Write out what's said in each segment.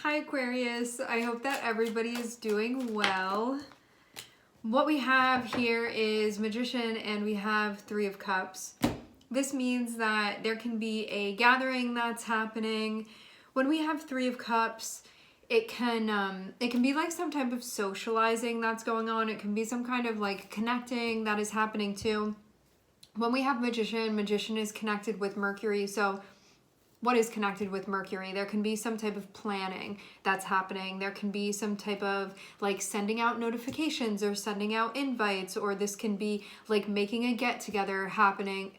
Hi Aquarius, I hope that everybody is doing well. What we have here is Magician and we have Three of Cups. This means that there can be a gathering that's happening. When we have Three of Cups, it can be like some type of socializing that's going on. It can be some kind of like connecting that is happening too. When we have Magician, Magician is connected with Mercury, so what is connected with Mercury? There can be some type of planning that's happening. There can be some type of like sending out notifications or sending out invites, or this can be like making a get together happen.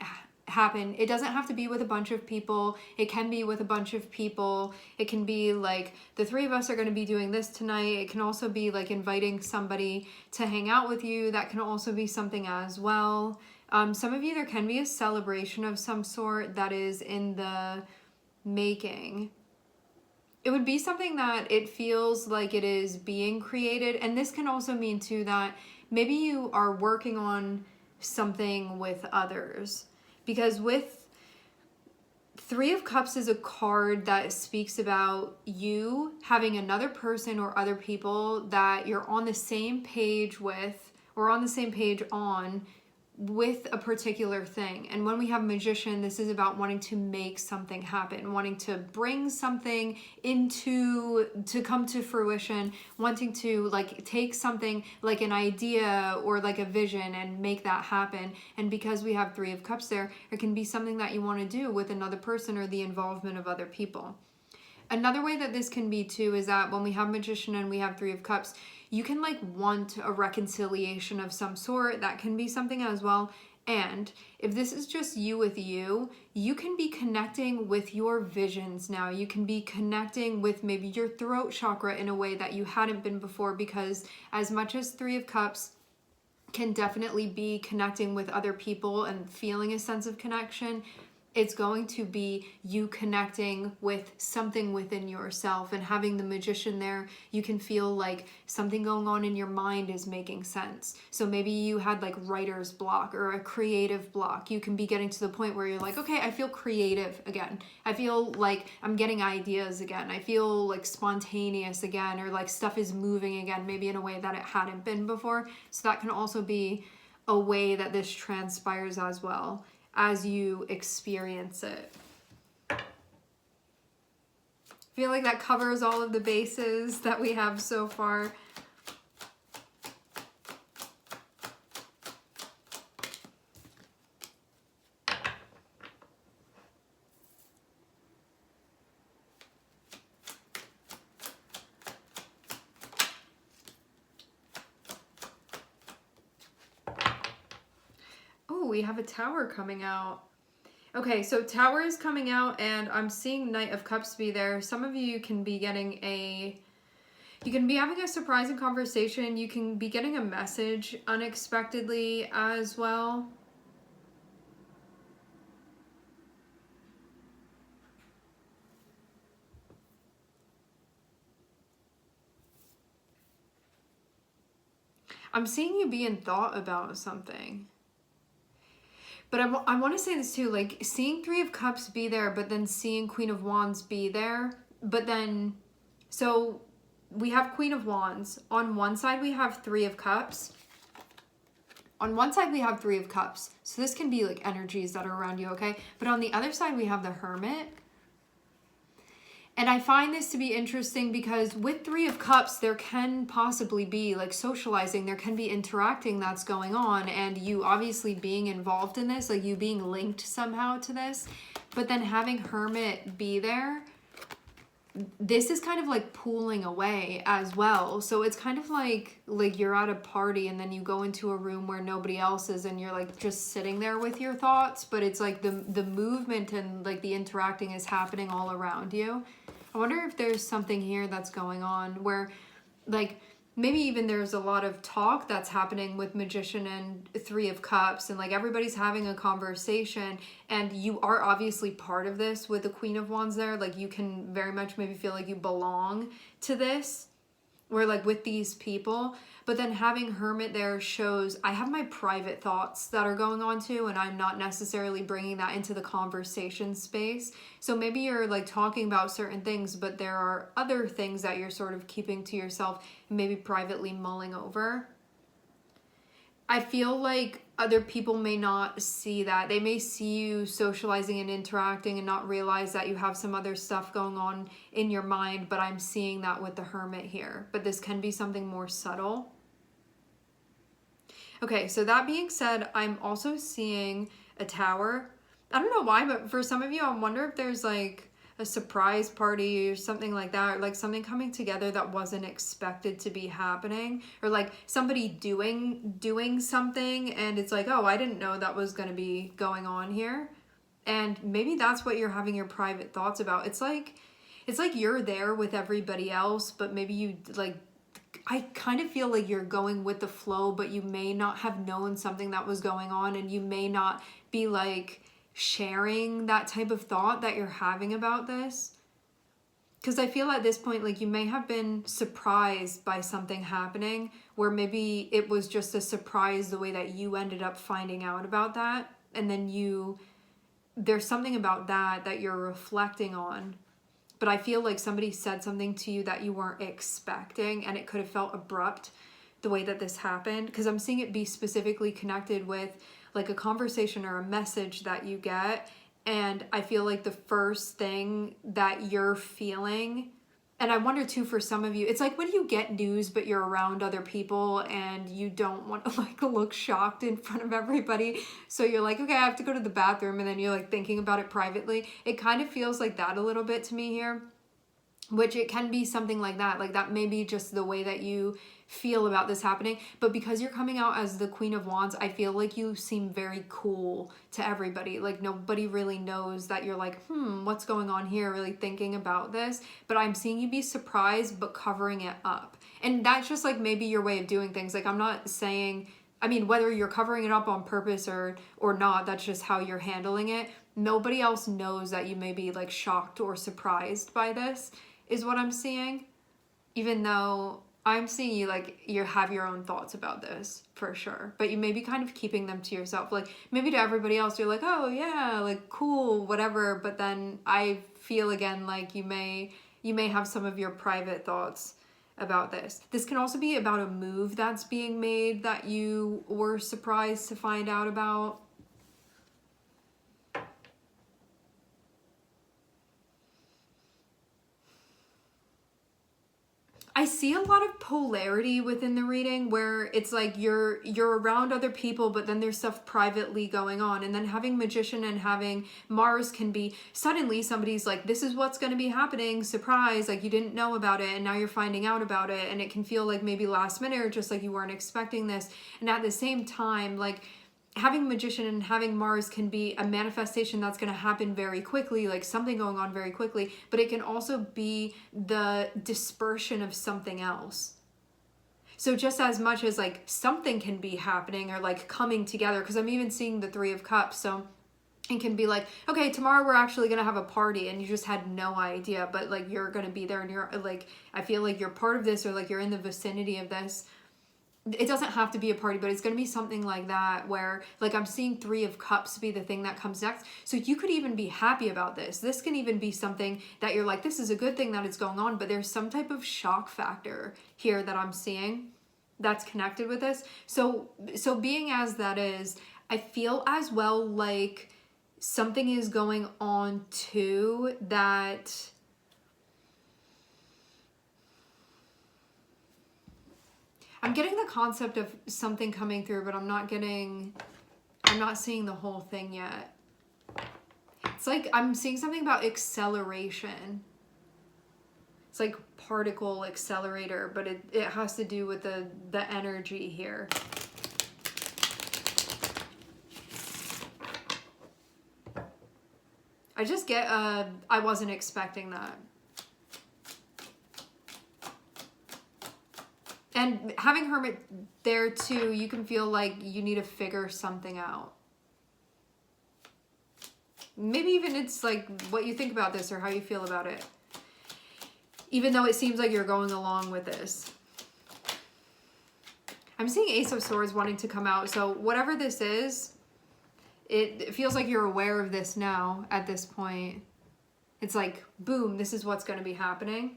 It doesn't have to be with a bunch of people. It can be with a bunch of people. It can be like the three of us are going to be doing this tonight. It can also be like inviting somebody to hang out with you. That can also be something as well. Some of you, there can be a celebration of some sort that is in the making. It would be something that it feels like it is being created, and this can also mean too that maybe you are working on something with others, because with Three of Cups is a card that speaks about you having another person or other people that you're on the same page with, or on the same page on, with a particular thing. And when we have Magician, this is about wanting to make something happen, wanting to bring something to come to fruition, wanting to like take something like an idea or like a vision and make that happen. And because we have Three of Cups there, it can be something that you want to do with another person or the involvement of other people. Another way that this can be too is that when we have Magician and we have Three of Cups, you can like want a reconciliation of some sort. That can be something as well. And if this is just you with you, you can be connecting with your visions now. You can be connecting with maybe your throat chakra in a way that you hadn't been before, because as much as Three of Cups can definitely be connecting with other people and feeling a sense of connection, it's going to be you connecting with something within yourself. And having the Magician there, you can feel like something going on in your mind is making sense. So maybe you had like writer's block or a creative block. You can be getting to the point where you're like, okay, I feel creative again. I feel like I'm getting ideas again. I feel like spontaneous again, or like stuff is moving again, maybe in a way that it hadn't been before. So that can also be a way that this transpires as well, as you experience it. I feel like that covers all of the bases that we have so far. We have a Tower coming out. Okay, so Tower is coming out, and I'm seeing Knight of Cups be there. Some of you can be getting you can be having a surprising conversation. You can be getting a message unexpectedly as well. I'm seeing you be in thought about something. But I want to say this too, like seeing Three of Cups be there, but then seeing Queen of Wands be there. But then, so we have Queen of Wands. On one side, we have Three of Cups. On one side, we have Three of Cups. So this can be like energies that are around you, okay? But on the other side, we have the Hermit. And I find this to be interesting because with Three of Cups, there can possibly be like socializing, there can be interacting that's going on, and you obviously being involved in this, like you being linked somehow to this. But then having Hermit be there, this is kind of like pulling away as well. So it's kind of like you're at a party and then you go into a room where nobody else is and you're like just sitting there with your thoughts, but it's like the movement and like the interacting is happening all around you. I wonder if there's something here that's going on where like maybe even there's a lot of talk that's happening with Magician and Three of Cups, and like everybody's having a conversation, and you are obviously part of this with the Queen of Wands there. Like you can very much maybe feel like you belong to this. or like with these people. But then having Hermit there shows I have my private thoughts that are going on too, and I'm not necessarily bringing that into the conversation space. So maybe you're like talking about certain things, but there are other things that you're sort of keeping to yourself and maybe privately mulling over. I feel like other people may not see that. They may see you socializing and interacting and not realize that you have some other stuff going on in your mind, but I'm seeing that with the Hermit here. But this can be something more subtle. Okay, so that being said, I'm also seeing a tower. I don't know why, but for some of you, I wonder if there's like a surprise party or something like that, or like something coming together that wasn't expected to be happening, or like somebody doing something and it's like, oh, I didn't know that was going to be going on here. And maybe that's what you're having your private thoughts about. It's like you're there with everybody else, but maybe you like, I kind of feel like you're going with the flow, but you may not have known something that was going on, and you may not be like sharing that type of thought that you're having about this. Because I feel at this point, like you may have been surprised by something happening, where maybe it was just a surprise the way that you ended up finding out about that. And then there's something about that you're reflecting on. But I feel like somebody said something to you that you weren't expecting, and it could have felt abrupt the way that this happened. Because I'm seeing it be specifically connected with like a conversation or a message that you get. And I feel like the first thing that you're feeling, and I wonder too for some of you, it's like when you get news but you're around other people and you don't want to like look shocked in front of everybody, so you're like, okay, I have to go to the bathroom, and then you're like thinking about it privately. It kind of feels like that a little bit to me here, which it can be something like that may be just the way that you feel about this happening. But because you're coming out as the Queen of Wands, I feel like you seem very cool to everybody. Like nobody really knows that you're like, what's going on here, really thinking about this. But I'm seeing you be surprised but covering it up. And that's just like maybe your way of doing things. Like I'm not saying, I mean, whether you're covering it up on purpose or not, that's just how you're handling it. Nobody else knows that you may be like shocked or surprised by this, is what I'm seeing. Even though I'm seeing you like you have your own thoughts about this for sure, but you may be kind of keeping them to yourself. Like maybe to everybody else you're like, oh yeah, like cool, whatever. But then I feel again like you may have some of your private thoughts about this. This can also be about a move that's being made that you were surprised to find out about. I see a lot of polarity within the reading where it's like you're around other people, but then there's stuff privately going on. And then having Magician and having Mars can be suddenly somebody's like, this is what's going to be happening, surprise, like you didn't know about it and now you're finding out about it. And it can feel like maybe last minute or just like you weren't expecting this. And at the same time, like having Magician and having Mars can be a manifestation that's going to happen very quickly, like something going on very quickly, but it can also be the dispersion of something else. So just as much as like something can be happening or like coming together, because I'm even seeing the Three of Cups, so it can be like, okay, tomorrow we're actually going to have a party and you just had no idea, but like you're going to be there and you're like, I feel like you're part of this or like you're in the vicinity of this. It doesn't have to be a party, but it's going to be something like that where like I'm seeing Three of Cups be the thing that comes next. So you could even be happy about this. This can even be something that you're like, this is a good thing that it's going on, but there's some type of shock factor here that I'm seeing that's connected with this. So being as that is, I feel as well like something is going on too that I'm getting the concept of something coming through, but I'm not seeing the whole thing yet. It's like I'm seeing something about acceleration. It's like particle accelerator, but it has to do with the energy here. I just get I wasn't expecting that. And having Hermit there too, you can feel like you need to figure something out. Maybe even it's like what you think about this or how you feel about it. Even though it seems like you're going along with this. I'm seeing Ace of Swords wanting to come out. So whatever this is, it feels like you're aware of this now at this point. It's like, boom, this is what's going to be happening.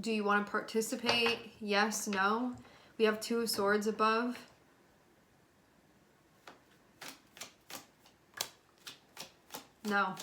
Do you want to participate? Yes, no. We have Two of Swords above. No.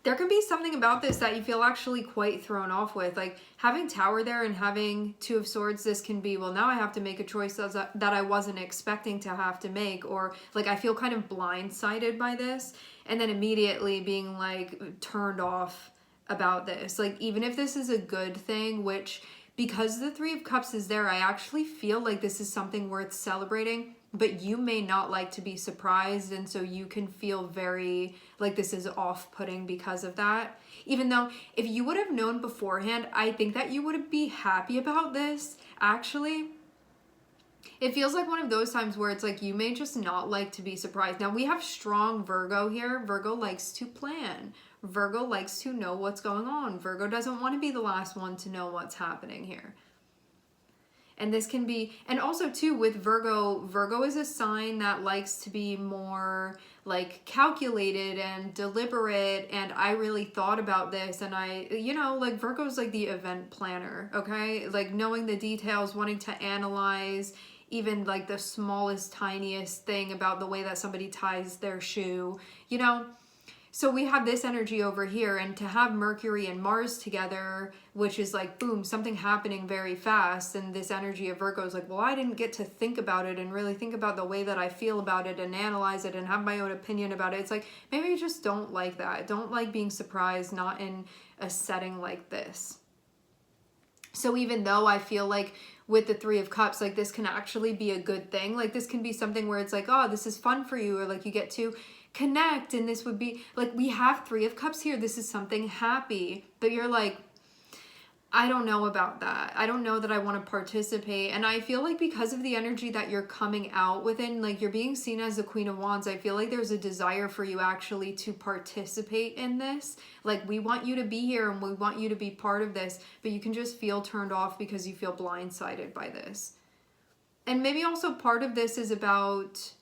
There can be something about this that you feel actually quite thrown off with. Like having Tower there and having Two of Swords, this can be, well, now I have to make a choice that I wasn't expecting to have to make. Or like I feel kind of blindsided by this. And then immediately being like turned off about this. Like even if this is a good thing, which because the Three of Cups is there, I actually feel like this is something worth celebrating. But you may not like to be surprised, and so you can feel very like this is off-putting because of that. Even though if you would have known beforehand, I think that you would be happy about this, actually. It feels like one of those times where it's like you may just not like to be surprised. Now, we have strong Virgo here. Virgo likes to plan. Virgo likes to know what's going on. Virgo doesn't want to be the last one to know what's happening here. And this can be, and also too with Virgo, Virgo is a sign that likes to be more like calculated and deliberate. And I really thought about this and like Virgo's like the event planner, okay? Like knowing the details, wanting to analyze even like the smallest, tiniest thing about the way that somebody ties their shoe, So we have this energy over here, and to have Mercury and Mars together, which is like, boom, something happening very fast. And this energy of Virgo is like, well, I didn't get to think about it and really think about the way that I feel about it and analyze it and have my own opinion about it. It's like, maybe you just don't like that. Don't like being surprised, not in a setting like this. So even though I feel like with the Three of Cups, like this can actually be a good thing. Like this can be something where it's like, oh, this is fun for you. Or like you get to connect, and this would be like, we have Three of Cups here. This is something happy, but you're like, I don't know about that. I don't know that I want to participate. And I feel like because of the energy that you're coming out within, like you're being seen as the Queen of Wands, I feel like there's a desire for you actually to participate in this. Like we want you to be here and we want you to be part of this, but you can just feel turned off because you feel blindsided by this. And maybe also part of this is about,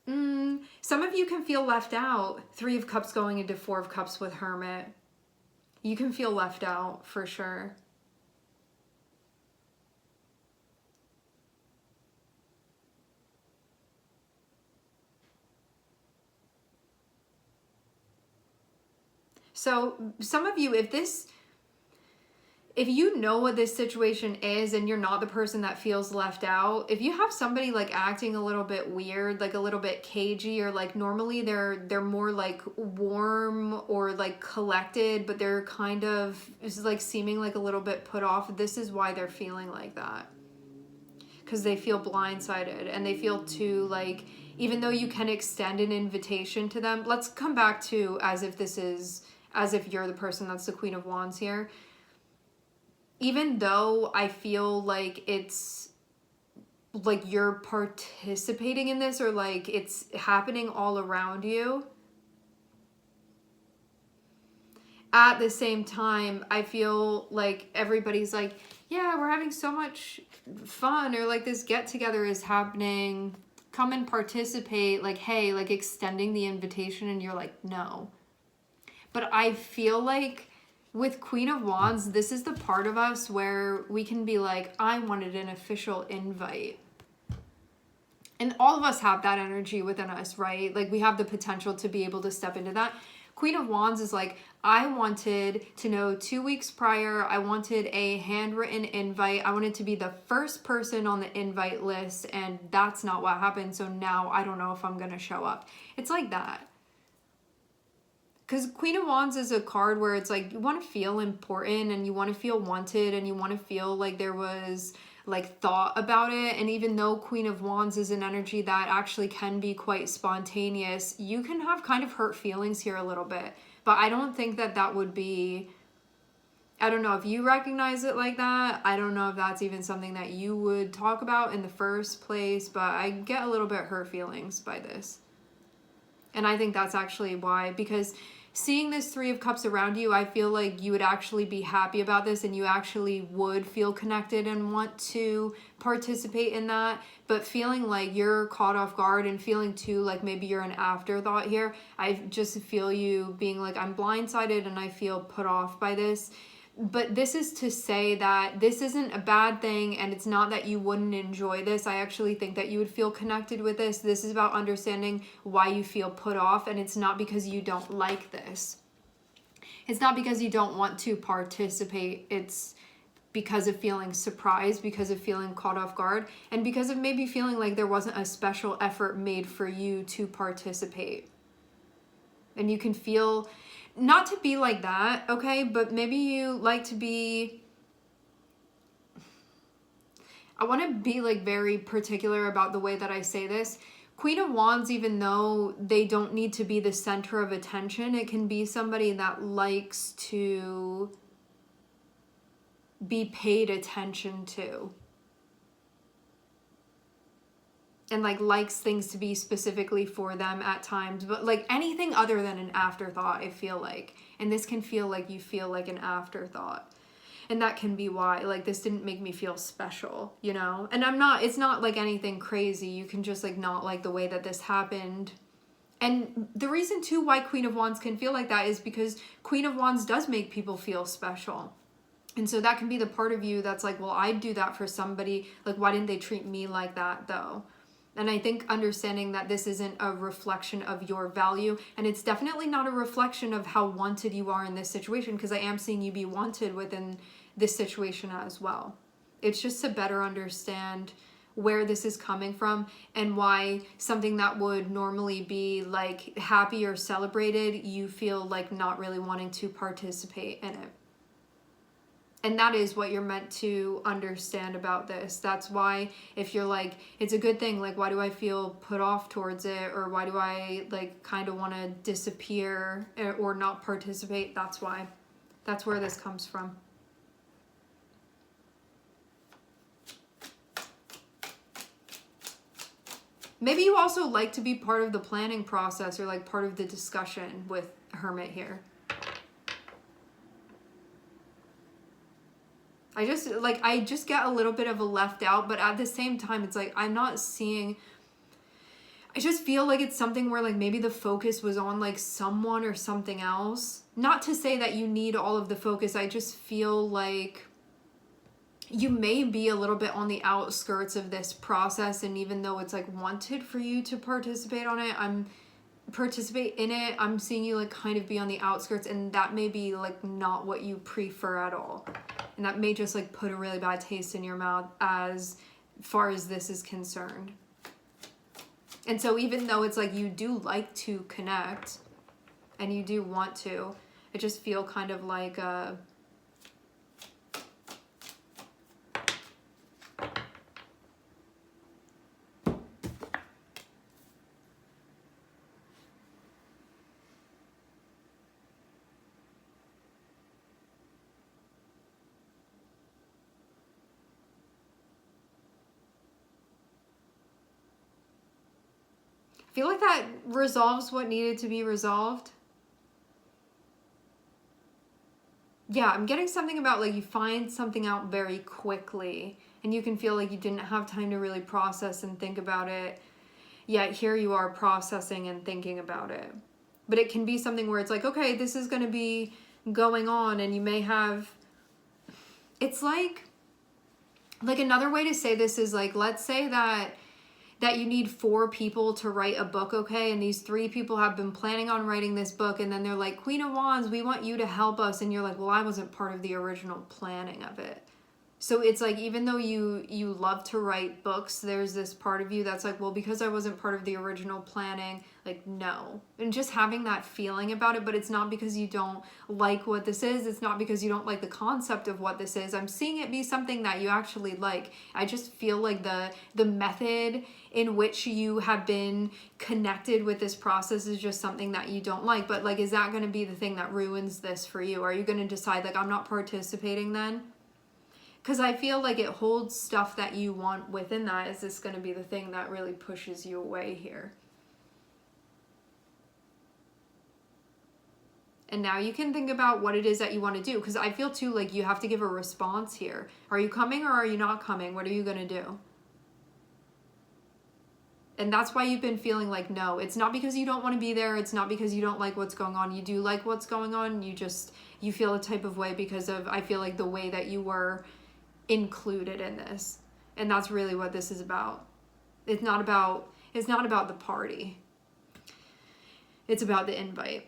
some of you can feel left out. Three of Cups going into Four of Cups with Hermit. You can feel left out for sure. So some of you, if you know what this situation is and you're not the person that feels left out, if you have somebody like acting a little bit weird, like a little bit cagey, or like normally they're more like warm or like collected, but they're kind of like seeming like a little bit put off, this is why they're feeling like that. Because they feel blindsided and they feel too like, even though you can extend an invitation to them, let's come back to as if you're the person that's the Queen of Wands here. Even though I feel like it's like you're participating in this or like it's happening all around you, at the same time, I feel like everybody's like, yeah, we're having so much fun, or like this get together is happening, come and participate, like, hey, like extending the invitation, and you're like, no. But I feel like with Queen of Wands, this is the part of us where we can be like, I wanted an official invite. And all of us have that energy within us, right? Like we have the potential to be able to step into that. Queen of Wands is like, I wanted to know 2 weeks prior, I wanted a handwritten invite. I wanted to be the first person on the invite list, and that's not what happened. So now I don't know if I'm going to show up. It's like that. Because Queen of Wands is a card where it's like you want to feel important and you want to feel wanted and you want to feel like there was like thought about it. And even though Queen of Wands is an energy that actually can be quite spontaneous, you can have kind of hurt feelings here a little bit. But I don't think that would be I don't know if you recognize it like that. I don't know if that's even something that you would talk about in the first place, but I get a little bit hurt feelings by this. And I think that's actually why, because seeing this Three of Cups around you, I feel like you would actually be happy about this and you actually would feel connected and want to participate in that. But feeling like you're caught off guard and feeling too like maybe you're an afterthought here, I just feel you being like, I'm blindsided and I feel put off by this. But this is to say that this isn't a bad thing, and it's not that you wouldn't enjoy this. I actually think that you would feel connected with this. This is about understanding why you feel put off, and it's not because you don't like this. It's not because you don't want to participate. It's because of feeling surprised, because of feeling caught off guard, and because of maybe feeling like there wasn't a special effort made for you to participate. And you can feel... not to be like that, okay? But maybe you like to be... I want to be like very particular about the way that I say this. Queen of Wands, even though they don't need to be the center of attention, it can be somebody that likes to be paid attention to. And like likes things to be specifically for them at times, but like anything other than an afterthought, I feel like. And this can feel like you feel like an afterthought. And that can be why, like, this didn't make me feel special, you know? And it's not like anything crazy. You can just like not like the way that this happened. And the reason too why Queen of Wands can feel like that is because Queen of Wands does make people feel special. And so that can be the part of you that's like, well, I'd do that for somebody. Like, why didn't they treat me like that though? And I think understanding that this isn't a reflection of your value, and it's definitely not a reflection of how wanted you are in this situation, because I am seeing you be wanted within this situation as well. It's just to better understand where this is coming from and why something that would normally be like happy or celebrated, you feel like not really wanting to participate in it. And that is what you're meant to understand about this. That's why if you're like, it's a good thing, like, why do I feel put off towards it? Or why do I like kind of want to disappear or not participate? That's why. That's where this comes from. Maybe you also like to be part of the planning process or like part of the discussion with Hermit here. I just get a little bit of a left out, but at the same time, it's like, I'm not seeing, I just feel like it's something where like maybe the focus was on like someone or something else. Not to say that you need all of the focus. I just feel like you may be a little bit on the outskirts of this process. And even though it's like wanted for you to participate in it, I'm seeing you like kind of be on the outskirts, and that may be like not what you prefer at all. And that may just like put a really bad taste in your mouth as far as this is concerned. And so even though it's like you do like to connect and you do want to, I just feel kind of like I feel like that resolves what needed to be resolved. Yeah, I'm getting something about like you find something out very quickly and you can feel like you didn't have time to really process and think about it. Yet here you are processing and thinking about it. But it can be something where it's like, okay, this is going to be going on, and you may have, it's like another way to say this is like, let's say that you need 4 people to write a book, okay? And these 3 people have been planning on writing this book, and then they're like, Queen of Wands, we want you to help us. And you're like, well, I wasn't part of the original planning of it. So it's like, even though you love to write books, there's this part of you that's like, well, because I wasn't part of the original planning, like no. And just having that feeling about it, but it's not because you don't like what this is. It's not because you don't like the concept of what this is. I'm seeing it be something that you actually like. I just feel like the method in which you have been connected with this process is just something that you don't like. But like, is that going to be the thing that ruins this for you? Are you going to decide like, I'm not participating then? Because I feel like it holds stuff that you want within that. Is this going to be the thing that really pushes you away here? And now you can think about what it is that you want to do. Because I feel too like you have to give a response here. Are you coming or are you not coming? What are you going to do? And that's why you've been feeling like no. It's not because you don't want to be there. It's not because you don't like what's going on. You do like what's going on. You feel a type of way because of, I feel like, the way that you were included in this. And that's really what this is about. It's not about the party. It's about the invite.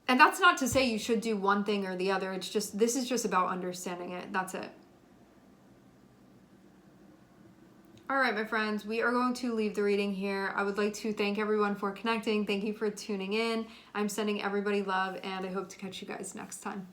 And that's not to say you should do one thing or the other. It's just, this is just about understanding it. That's it. All right, my friends, we are going to leave the reading here. I would like to thank everyone for connecting. Thank you for tuning in. I'm sending everybody love, and I hope to catch you guys next time.